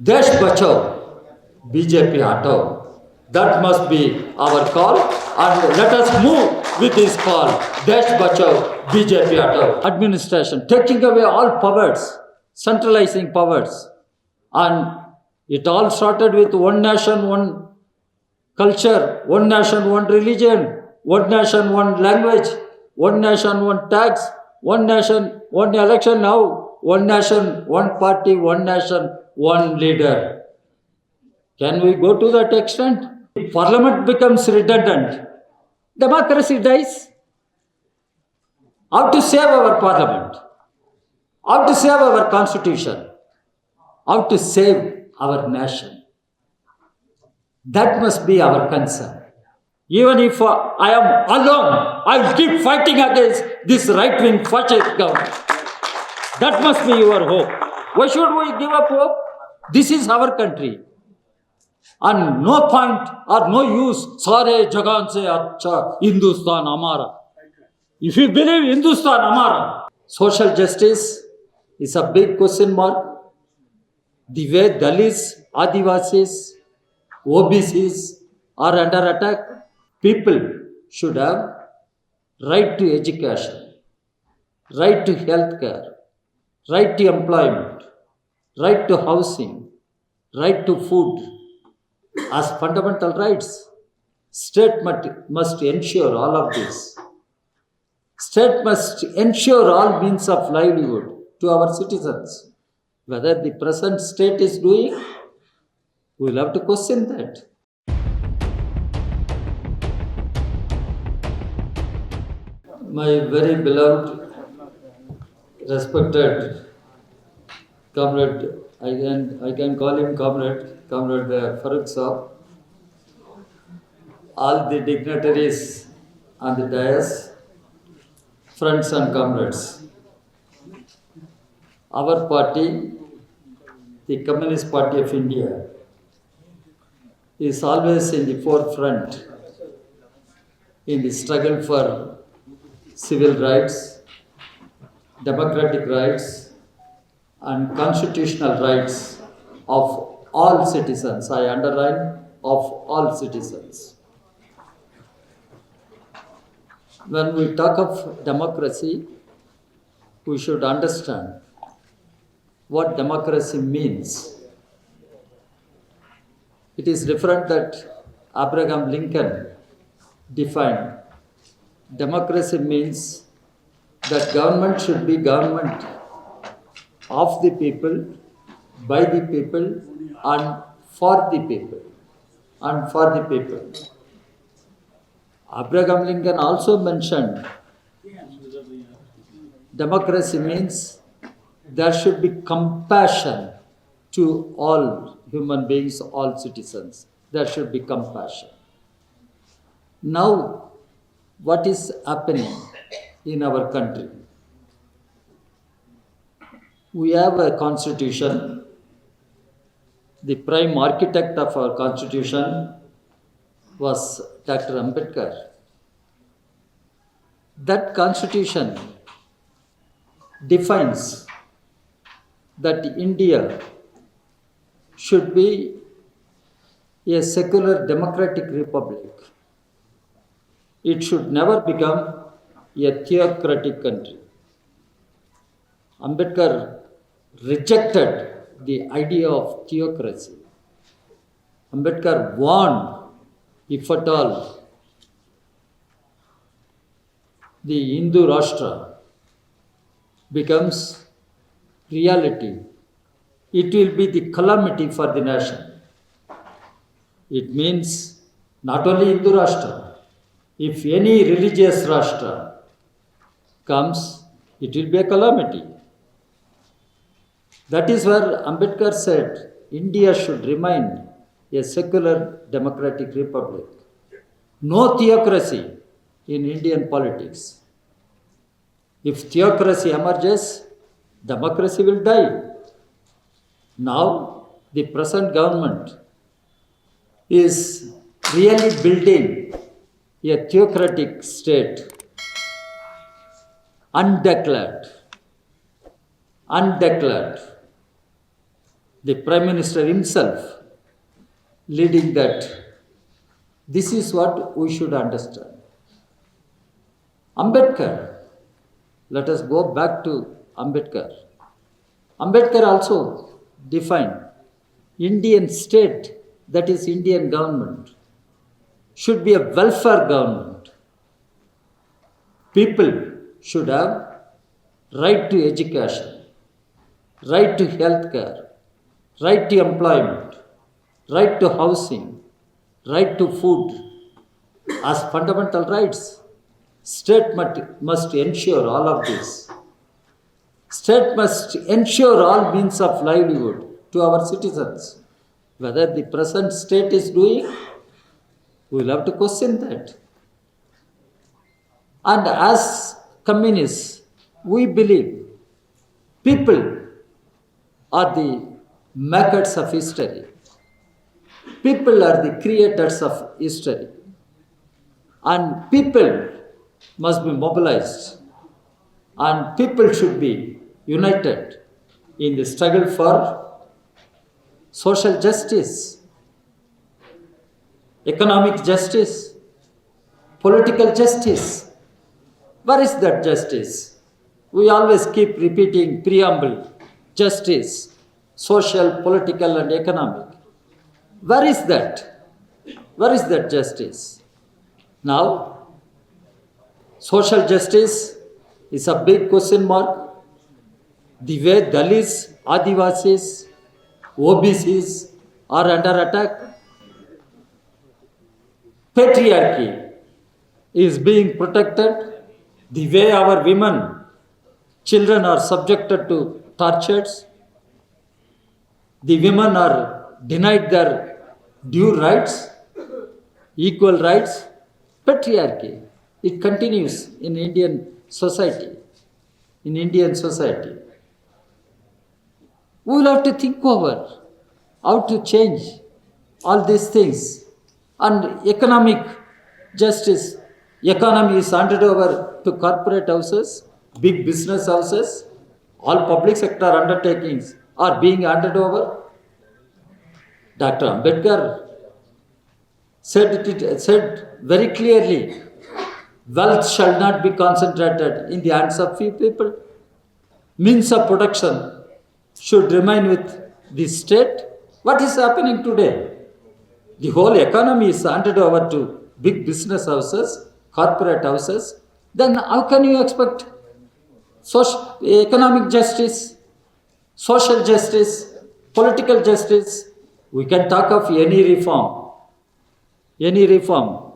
Desh Bachao, BJP Hatao. That must be our call, and let us move with this call. Desh Bachao, BJP Hatao. Administration, taking away all powers, centralizing powers. And it all started with one nation, one culture, one nation, one religion, one nation, one language, one nation, one tax, one nation, one election now, one nation, one party, one nation, one leader. Can we go to that extent? Parliament becomes redundant. Democracy dies. How to save our parliament? How to save our constitution? How to save our nation? That must be our concern. Even if I am alone, I will keep fighting against this right-wing fascist government. That must be your hope. Why should we give up hope? This is our country. And no point or no use, Sare Jagan se acha, Hindustan Amara. If you believe Hindustan Amara, social justice is a big question mark. The way Dalits, Adivasis, OBCs are under attack, people should have right to education, right to health care, right to employment, right to housing, right to food as fundamental rights. State must ensure all of this. State must ensure all means of livelihood to our citizens. Whether the present state is doing, we will have to question that. My very beloved, respected comrade, I can call him comrade Farooq Saab, all the dignitaries on the dais, friends and comrades. Our party, the Communist Party of India, is always in the forefront in the struggle for civil rights, democratic rights, and constitutional rights of all citizens. I underline, of all citizens. When we talk of democracy, we should understand what democracy means. It is different that Abraham Lincoln defined. Democracy means that government should be government of the people, by the people, and for the people. And for the people. Abraham Lincoln also mentioned democracy means there should be compassion to all human beings, all citizens. There should be compassion. Now, what is happening in our country? We have a constitution. The prime architect of our constitution was Dr. Ambedkar. That constitution defines that India should be a secular democratic republic. It should never become a theocratic country. Ambedkar rejected the idea of theocracy. Ambedkar warned, if at all, the Hindu Rashtra becomes reality, it will be the calamity for the nation. It means not only Hindu Rashtra, if any religious Rashtra comes, it will be a calamity. That is where Ambedkar said India should remain a secular democratic republic. No theocracy in Indian politics. If theocracy emerges, democracy will die. Now, the present government is really building a theocratic state, undeclared. the Prime Minister himself leading that. This is what we should understand. Ambedkar, let us go back to Ambedkar. Ambedkar also defined Indian state, that is Indian government, should be a welfare government. People should have right to education, right to health care, right to employment, right to housing, right to food as fundamental rights. State must ensure all of this. State must ensure all means of livelihood to our citizens. Whether the present state is doing, we will have to question that. And as communists, we believe people are the makers of history. People are the creators of history. And people must be mobilized. And people should be united in the struggle for social justice, economic justice, political justice. Where is that justice? We always keep repeating preamble, justice, social, political and economic. Where is that? Where is that justice? Now, social justice is a big question mark. The way Dalits, Adivasis, OBCs are under attack. Patriarchy is being protected. The way our women, children are subjected to tortures. The women are denied their due rights, equal rights. Patriarchy, it continues in Indian society. In Indian society. We will have to think over how to change all these things. And economic justice, economy is handed over to corporate houses, big business houses, all public sector undertakings are being handed over. Dr. Ambedkar said very clearly, wealth shall not be concentrated in the hands of few people. Means of production should remain with the state. What is happening today? The whole economy is handed over to big business houses, corporate houses. Then how can you expect economic justice, social justice, political justice? We can talk of any reform. Any reform.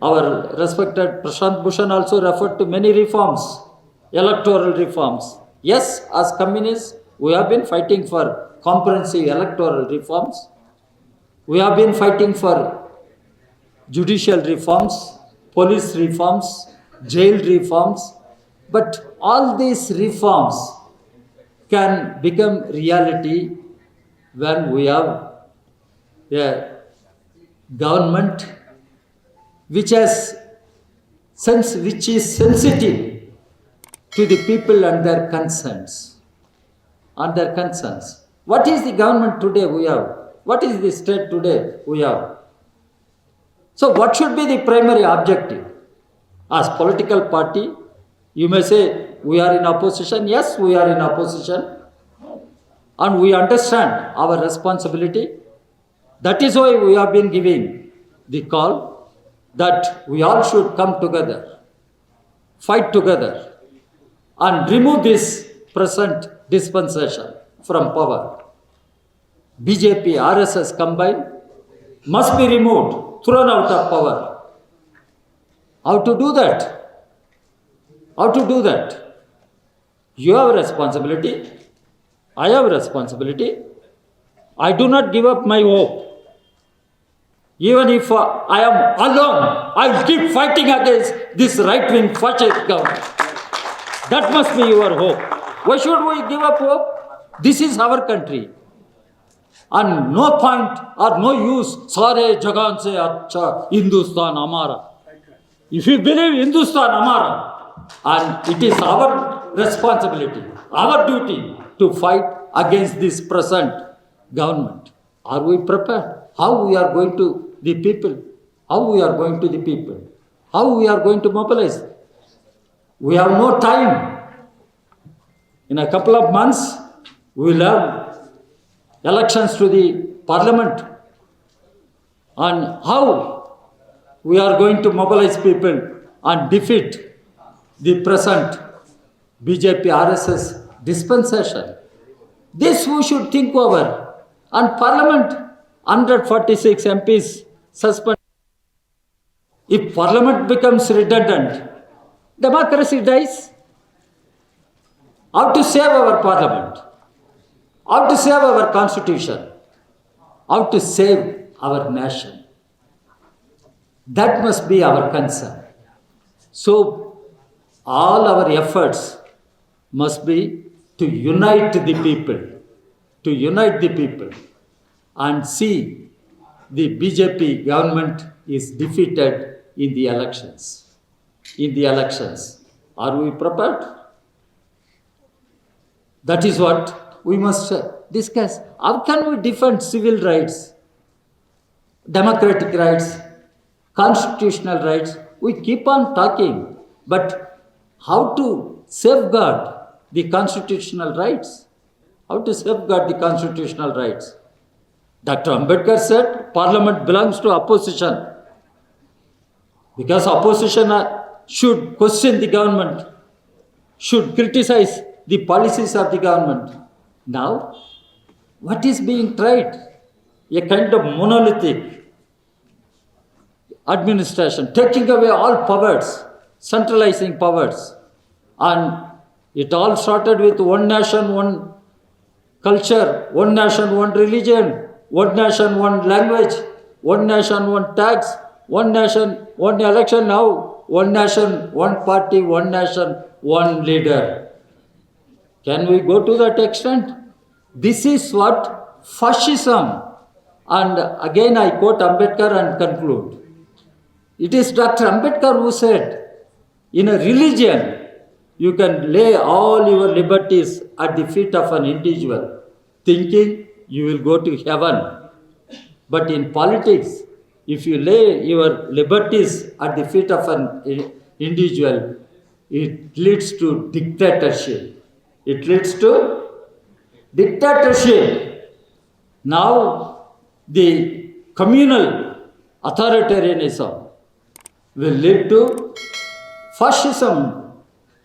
Our respected Prashant Bhushan also referred to many reforms, electoral reforms. Yes, as communists, we have been fighting for comprehensive electoral reforms. We have been fighting for judicial reforms, police reforms, jail reforms. But all these reforms can become reality when we have a government which is sensitive to the people and their concerns. What is the government today we have? What is the state today we have? So what should be the primary objective? As political party, you may say we are in opposition. Yes, we are in opposition. And we understand our responsibility. That is why we have been giving the call that we all should come together, fight together, and remove this present dispensation from power. BJP, RSS combined must be removed, thrown out of power. How to do that? How to do that? You have a responsibility. I have a responsibility. I do not give up my hope. Even if I am alone, I will keep fighting against this right-wing fascist government. That must be your hope. Why should we give up hope? This is our country. And no point or no use, Sare Jagan se acha, Hindustan Amara. If you believe Hindustan Amara, and it is our responsibility, our duty to fight against this present government. Are we prepared? How we are going to the people? How we are going to the people? How we are going to mobilize? We have no time. In a couple of months, we will have elections to the parliament. And how we are going to mobilize people and defeat the present BJP RSS dispensation. This we should think over. And Parliament, 146 MPs suspended. If Parliament becomes redundant, democracy dies. How to save our Parliament? How to save our Constitution? How to save our nation? That must be our concern. So, all our efforts must be to unite the people, and see the BJP government is defeated in the elections. Are we prepared? That is what we must discuss. How can we defend civil rights, democratic rights, constitutional rights? We keep on talking, but how to safeguard the constitutional rights? How to safeguard the constitutional rights? Dr. Ambedkar said Parliament belongs to opposition because opposition should question the government, should criticize the policies of the government. Now, what is being tried? A kind of monolithic administration, taking away all powers, centralizing powers. And it all started with one nation, one culture, one nation, one religion, one nation, one language, one nation, one tax, one nation, one election. Now, one nation, one party, one nation, one leader. Can we go to that extent? This is what fascism. And again I quote Ambedkar and conclude. It is Dr. Ambedkar who said, in a religion, you can lay all your liberties at the feet of an individual, thinking you will go to heaven. But in politics, if you lay your liberties at the feet of an individual, it leads to dictatorship. It leads to dictatorship. Now, the communal authoritarianism will lead to fascism,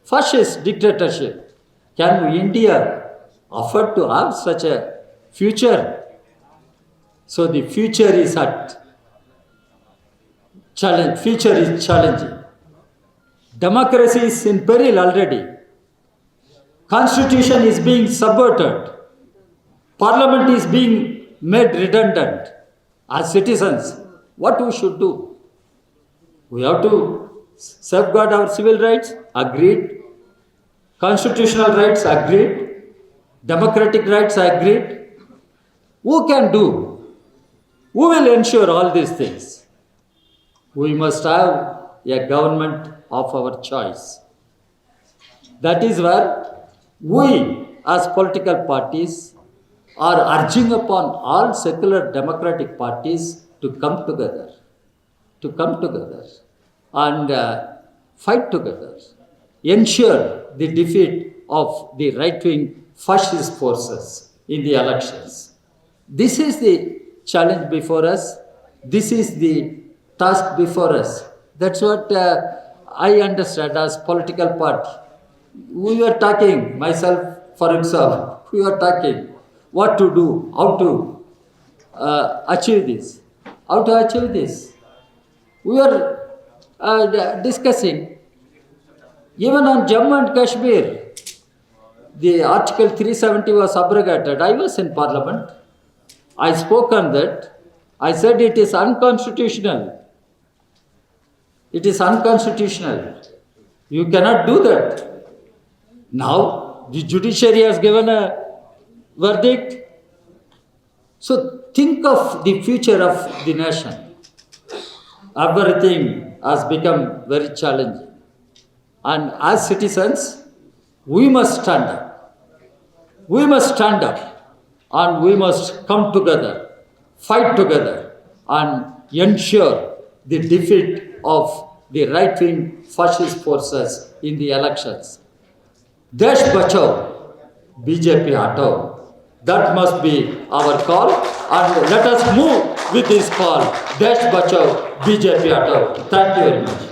fascist dictatorship. Can we, India, afford to have such a future? So the future is challenging. Democracy is in peril already. Constitution is being subverted. Parliament is being made redundant. As citizens, what we should do? We have to safeguard our civil rights, agreed. Constitutional rights, agreed. Democratic rights, agreed. Who can do? Who will ensure all these things? We must have a government of our choice. That is where we, as political parties, are urging upon all secular democratic parties to come together and fight together, ensure the defeat of the right-wing fascist forces in the elections. This is the challenge before us. This is the task before us. That's what I understand as political party. We were talking, myself, for example, we were talking what to do, how to achieve this. How to achieve this? We were discussing, even on Jammu and Kashmir, the Article 370 was abrogated. I was in Parliament. I spoke on that. I said it is unconstitutional. It is unconstitutional. You cannot do that. Now, the judiciary has given a verdict. So, think of the future of the nation. Everything has become very challenging. And as citizens, we must stand up. we must stand up and we must come together, fight together and ensure the defeat of the right-wing fascist forces in the elections. Desh Bachao, BJP Hatao. That must be our call, and let us move with this call. Desh Bachao, BJP Hatao. Thank you very much.